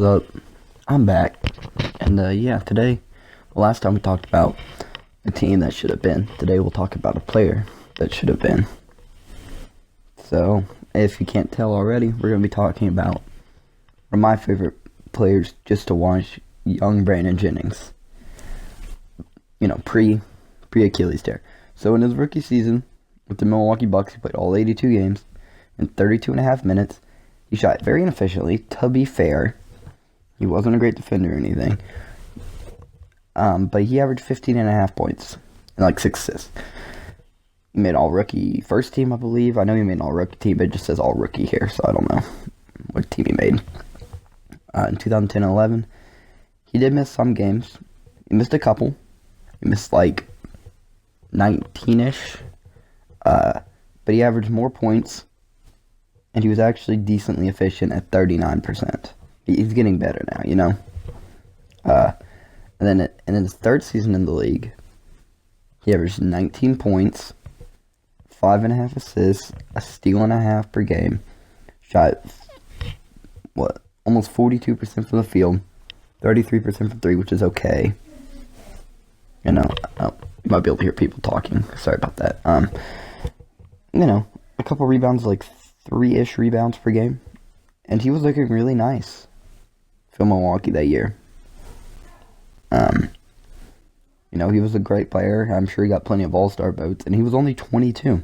Up? I'm back, and today, last time we talked about a team that should have been. Today we'll talk about a player that should have been. So, if you can't tell already, we're going to be talking about one of my favorite players just to watch, young Brandon Jennings. You know, pre-Achilles tear. So in his rookie season with the Milwaukee Bucks, he played all 82 games in 32 and a half minutes. He shot very inefficiently, to be fair. He wasn't a great defender or anything. But he averaged 15 and a half points and like 6 assists. He made all-rookie first team, I believe. I know he made an all-rookie team, but it just says all-rookie here, so I don't know what team he made. In 2010-11, he did miss some games. He missed a couple. He missed like 19-ish. But he averaged more points, and he was actually decently efficient at 39%. He's getting better now, you know. And then in his third season in the league, he averaged 19 points, 5.5 assists, a steal and a half per game. Shot almost 42% from the field, 33% from three, which is okay. You know, you might be able to hear people talking. Sorry about that. You know, a couple rebounds, like 3-ish rebounds per game, and he was looking really nice for Milwaukee that year. You know, he was a great player. I'm sure he got plenty of all-star votes, and he was only 22.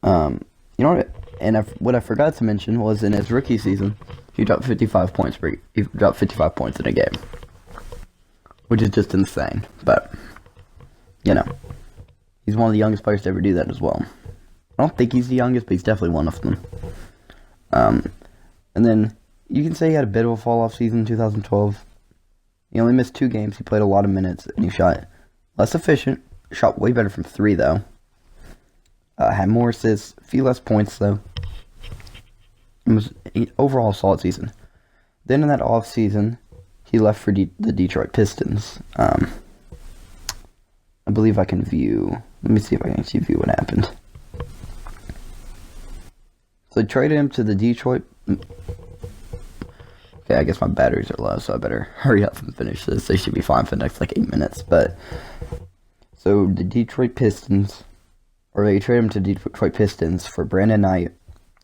You know what? And what I forgot to mention was in his rookie season, he dropped 55 points in a game, which is just insane. But you know, he's one of the youngest players to ever do that as well. I don't think he's the youngest, but he's definitely one of them. And then you can say he had a bit of a fall-off season in 2012. He only missed 2 games. He played a lot of minutes, and he shot less efficient. Shot way better from 3, though. Had more assists, a few less points, though. It was overall a solid season. Then in that off-season, he left for the Detroit Pistons. I believe I can view... Let me see if I can actually view what happened. So they traded him to the Detroit... Okay, I guess my batteries are low, so I better hurry up and finish this. They should be fine for the next, 8 minutes, but... So, the Detroit Pistons... Or they traded him to Detroit Pistons for Brandon Knight,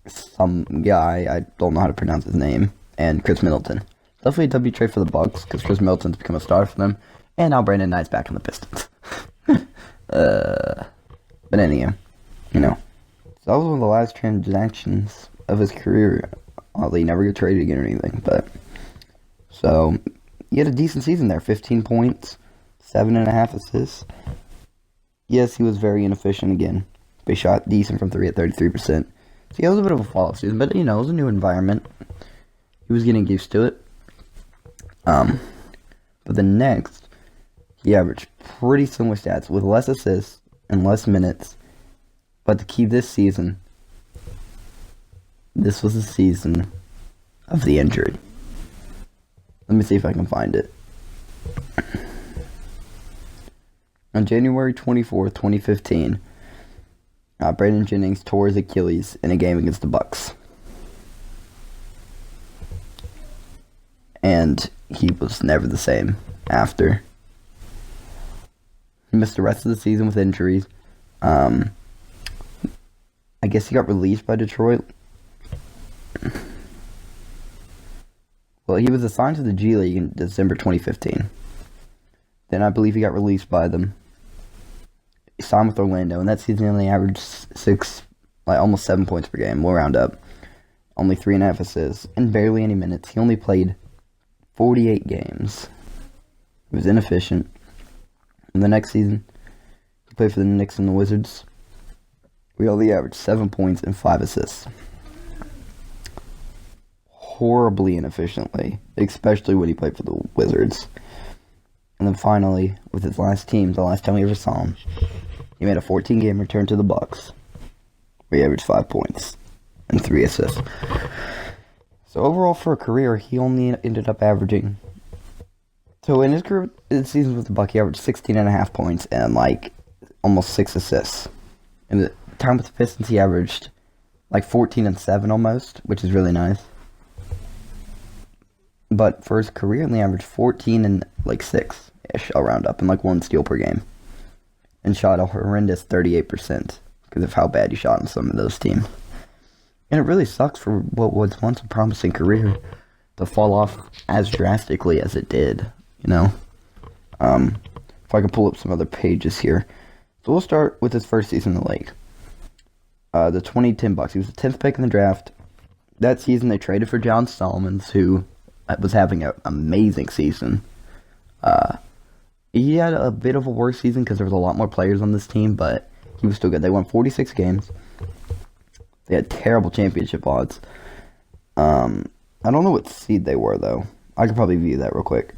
some guy, I don't know how to pronounce his name, and Chris Middleton. Definitely a W trade for the Bucks, because Chris Middleton's become a star for them, and now Brandon Knight's back on the Pistons. But anyhow, you know, so that was one of the last transactions of his career. He never got traded again or anything, but, so, he had a decent season there, 15 points, 7.5 assists. Yes, he was very inefficient again, but he shot decent from 3 at 33%. So yeah, it was a bit of a fall-off season, but, you know, it was a new environment. He was getting used to it. But the next, he averaged pretty similar stats with less assists and less minutes. But the key this season, this was the season of the injury. Let me see if I can find it. On January 24th, 2015, Brandon Jennings tore his Achilles in a game against the Bucks. And he was never the same after. He missed the rest of the season with injuries. I guess he got released by Detroit. Well, he was assigned to the G League in December 2015. Then I believe he got released by them. He signed with Orlando, and that season he only averaged almost 7 points per game. We'll round up. Only 3.5 assists, and barely any minutes. He only played 48 games. He was inefficient. And the next season, he played for the Knicks and the Wizards. We only averaged 7 points and 5 assists. Horribly inefficiently, especially when he played for the Wizards. And then finally, with his last team, the last time we ever saw him, he made a 14-game return to the Bucks, where he averaged 5 points and 3 assists. So overall, for a career, he only ended up averaging... So in his career, in seasons with the Bucks, he averaged 16.5 points and almost 6 assists. In the time with the Pistons, he averaged like 14-7 almost, which is really nice. But for his career, he averaged 14 and like 6-ish, I'll round up, and like 1 steal per game. And shot a horrendous 38% because of how bad he shot on some of those teams. And it really sucks for what was once a promising career to fall off as drastically as it did, you know? If I can pull up some other pages here. So we'll start with his first season in the league. The 2010 Bucks. He was the 10th pick in the draft. That season, they traded for John Solomons, who was having an amazing season. He had a bit of a worse season because there was a lot more players on this team, but he was still good. They won 46 games. They had terrible championship odds. I don't know what seed they were, though. I could probably view that real quick.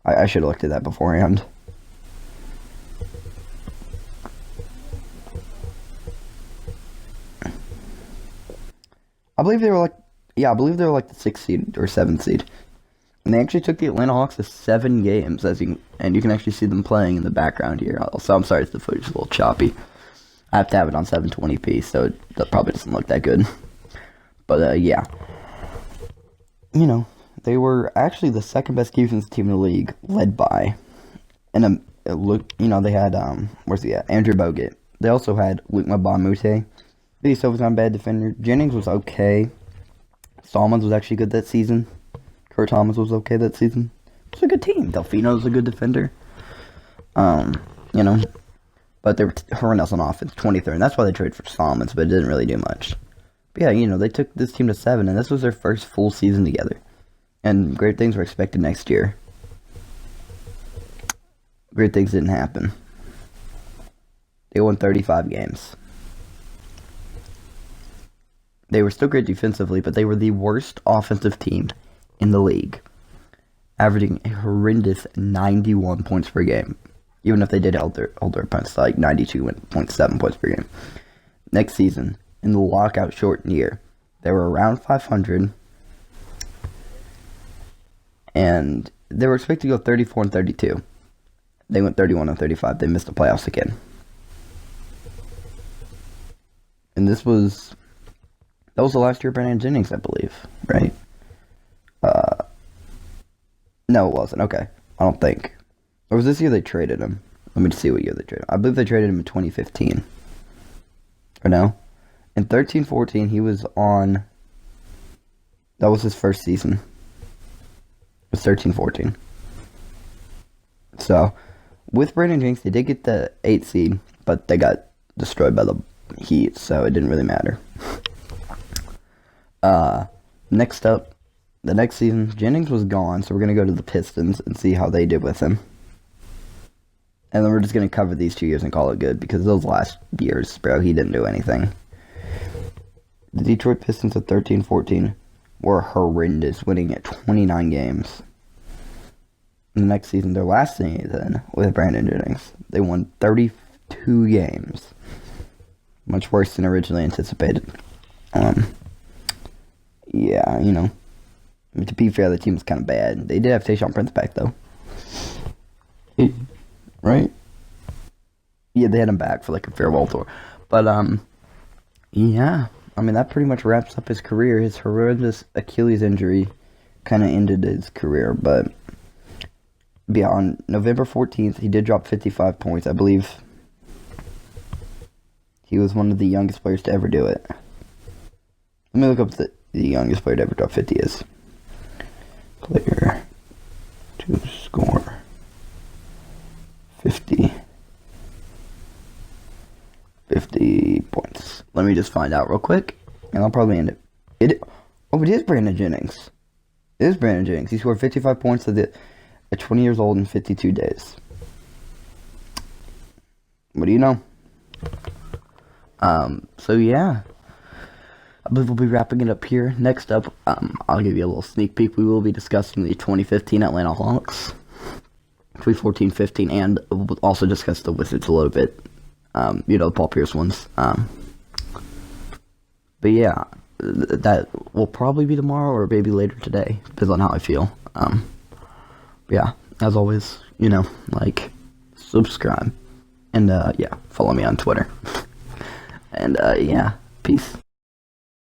I should have looked at that beforehand. I believe they were like the 6th seed or 7th seed. And they actually took the Atlanta Hawks to 7 games, and you can actually see them playing in the background here. Also, I'm sorry if the footage is a little choppy. I have to have it on 720p, so that probably doesn't look that good. But, yeah. You know, they were actually the second best defense team in the league, led by, and they had, where's he at? Andrew Bogut. They also had Luke Mbamute. He's always not a bad defender. Jennings was okay. Solomons was actually good that season. Kurt Thomas was okay that season. It was a good team. Delfino was a good defender. You know, but they were horrendous on offense, 23rd, and that's why they traded for Solomons, but it didn't really do much. But yeah, you know, they took this team to 7, and this was their first full season together. And great things were expected next year. Great things didn't happen. They won 35 games. They were still great defensively, but they were the worst offensive team in the league, averaging a horrendous 91 points per game, even if they did hold their opponents to like 92.7 points per game. Next season, in the lockout shortened year, they were around 500, and they were expected to go 34-32. They went 31-35. They missed the playoffs again. And that was the last year of Brandon Jennings, I believe, right? No, it wasn't. Okay. I don't think. Or was this year they traded him? Let me just see what year they traded him. I believe they traded him in 2015. Or no? In 13-14, he was on... That was his first season. It was 13-14. So, with Brandon Jennings, they did get the 8th seed, but they got destroyed by the Heat, so it didn't really matter. Next up, the next season, Jennings was gone, so we're going to go to the Pistons and see how they did with him. And then we're just going to cover these 2 years and call it good, because those last years, bro, he didn't do anything. The Detroit Pistons at 13-14 were horrendous, winning at 29 games. In the next season, their last season with Brandon Jennings, they won 32 games. Much worse than originally anticipated. Yeah, you know. I mean, to be fair, the team was kind of bad. They did have Tayshaun Prince back, though. Right? Yeah, they had him back for like a farewell tour. But, yeah. I mean, that pretty much wraps up his career. His horrendous Achilles injury kind of ended his career. But, yeah, on November 14th, he did drop 55 points. I believe he was one of the youngest players to ever do it. Let me look up the youngest player to ever drop 50 is. Player to score 50 points. Let me just find out real quick, and I'll probably end it. It is Brandon Jennings. It is Brandon Jennings. He scored 55 points at 20 years old in 52 days. What do you know? So yeah. I believe we'll be wrapping it up here. Next up, I'll give you a little sneak peek. We will be discussing the 2015 Atlanta Hawks, 2014-15, and we'll also discuss the Wizards a little bit. The Paul Pierce ones. But yeah, that will probably be tomorrow or maybe later today. Depends on how I feel. Yeah, as always, like, subscribe, and yeah, follow me on Twitter. And yeah. Peace.